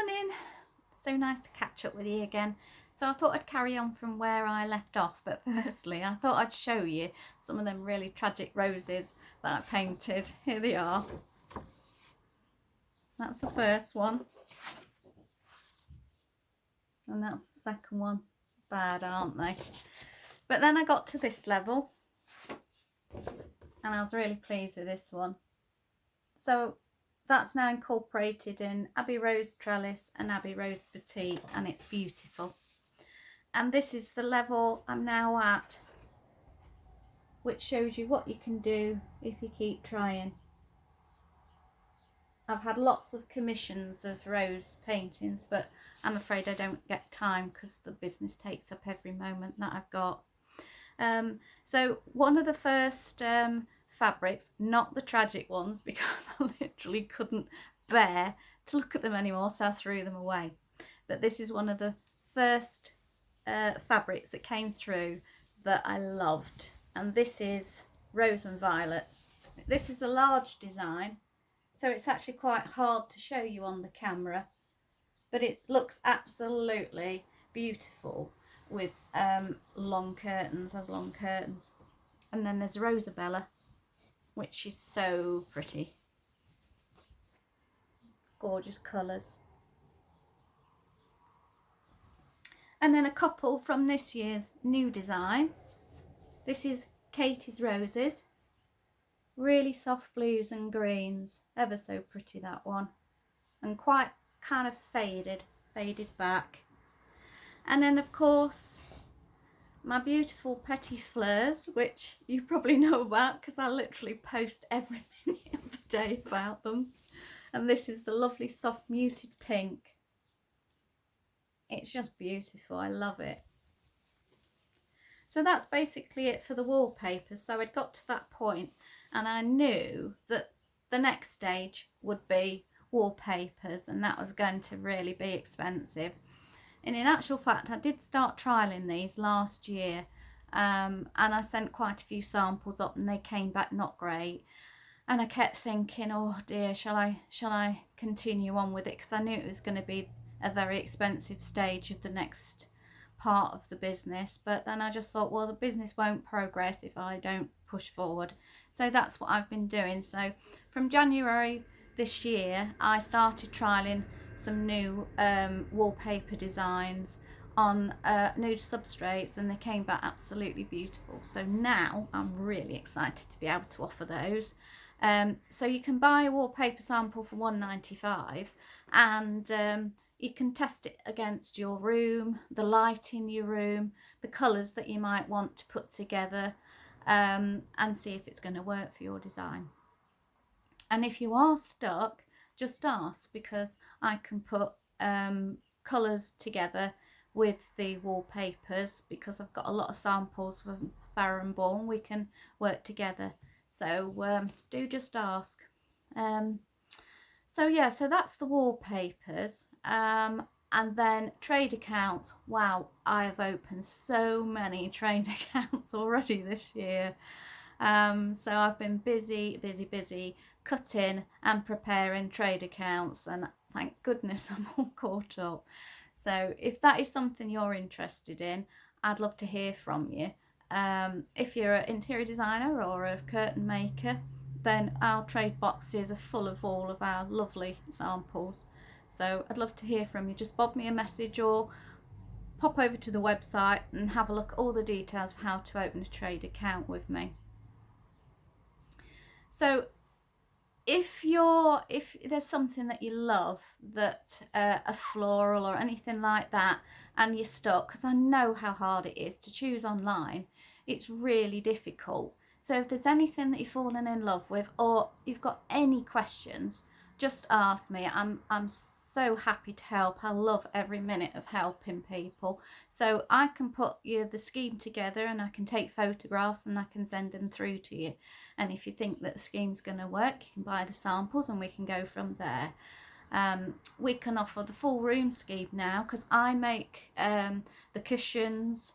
morning. So nice to catch up with you again. So I thought I'd carry on from where I left off, but firstly I thought I'd show you some of them really tragic roses that I painted. Here they are. That's the first one. And that's the second one. Bad, aren't they? But then I got to this level and I was really pleased with this one. So that's now incorporated in Abbey Rose Trellis and Abbey Rose Petite, and it's beautiful. And this is the level I'm now at, which shows you what you can do if you keep trying. I've had lots of commissions of rose paintings, but I'm afraid I don't get time because the business takes up every moment that I've got. So one of the first fabrics, not the tragic ones, because I literally couldn't bear to look at them anymore, so I threw them away. But this is one of the first fabrics that came through that I loved, and this is Rose and Violets. This is a large design, so it's actually quite hard to show you on the camera, but it looks absolutely beautiful with long curtains, as long curtains. And then there's Rosabella, which is so pretty. Gorgeous colours. And then a couple from this year's new designs. This is Katie's Roses. Really soft blues and greens. Ever so pretty, that one. And quite kind of faded back. And then of course my beautiful Petit Fleurs, which you probably know about because I literally post every minute of the day about them. And this is the lovely soft muted pink. It's just beautiful, I love it. So that's basically it for the wallpapers. So I'd got to that point and I knew that the next stage would be wallpapers, and that was going to really be expensive. And in actual fact, I did start trialling these last year, and I sent quite a few samples up and they came back not great. And I kept thinking, oh dear, shall I continue on with it? Because I knew it was going to be a very expensive stage of the next part of the business. But then I just thought, well, the business won't progress if I don't push forward. So that's what I've been doing. So from January this year, I started trialling some new wallpaper designs on nude substrates, and they came back absolutely beautiful. So now I'm really excited to be able to offer those. So you can buy a wallpaper sample for £1.95, and you can test it against your room, the light in your room, the colours that you might want to put together, and see if it's going to work for your design. And if you are stuck, just ask, because I can put colours together with the wallpapers, because I've got a lot of samples from Farrow and Bourne. We can work together. So do just ask. So yeah, so that's the wallpapers. And then trade accounts. Wow, I've opened so many trade accounts already this year. So I've been busy cutting and preparing trade accounts, and thank goodness I'm all caught up. So if that is something you're interested in, I'd love to hear from you. If you're an interior designer or a curtain maker, then our trade boxes are full of all of our lovely samples. So I'd love to hear from you. Just bob me a message or pop over to the website and have a look at all the details of how to open a trade account with me. So if there's something that you love, that a floral or anything like that, and you're stuck, because I know how hard it is to choose online, it's really difficult. So if there's anything that you've fallen in love with, or you've got any questions, just ask me. I'm so happy to help. I love every minute of helping people. So I can put the scheme together, and I can take photographs and I can send them through to you. And if you think that the scheme's going to work, you can buy the samples and we can go from there. We can offer the full room scheme now, because I make the cushions,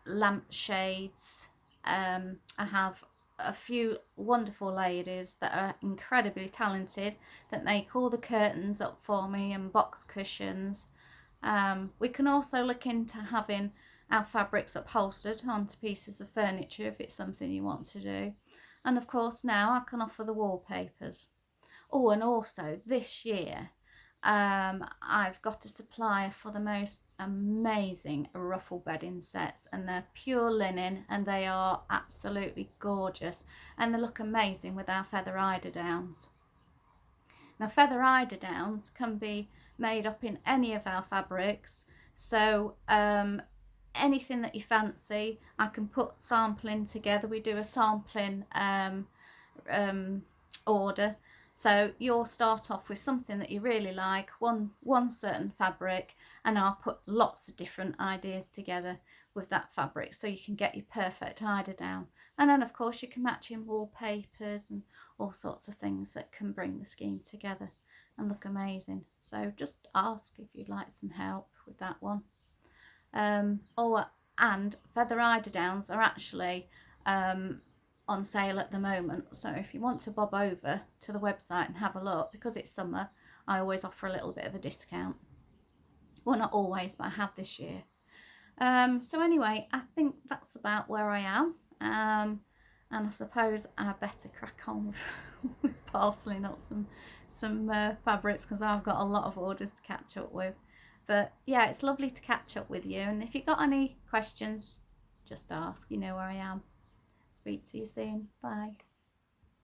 lampshades. I have a few wonderful ladies that are incredibly talented that make all the curtains up for me and box cushions. We can also look into having our fabrics upholstered onto pieces of furniture if it's something you want to do. And of course now I can offer the wallpapers. Oh, and also this year I've got a supplier for the most amazing ruffle bedding sets, and they're pure linen and they are absolutely gorgeous, and they look amazing with our feather eiderdowns. Now feather eiderdowns can be made up in any of our fabrics, so anything that you fancy I can put sampling together. We do a sampling order, so you'll start off with something that you really like, one certain fabric, and I'll put lots of different ideas together with that fabric so you can get your perfect eiderdown. And then of course you can match in wallpapers and all sorts of things that can bring the scheme together and look amazing. So just ask if you'd like some help with that one. And feather eiderdowns are actually on sale at the moment, so if you want to bob over to the website and have a look, because it's summer, I always offer a little bit of a discount. Well, not always, but I have this year. So anyway, I think that's about where I am, and I suppose I better crack on with parceling up some fabrics, because I've got a lot of orders to catch up with. But yeah, it's lovely to catch up with you, and if you've got any questions, just ask. You know where I am. Speak to you soon. Bye.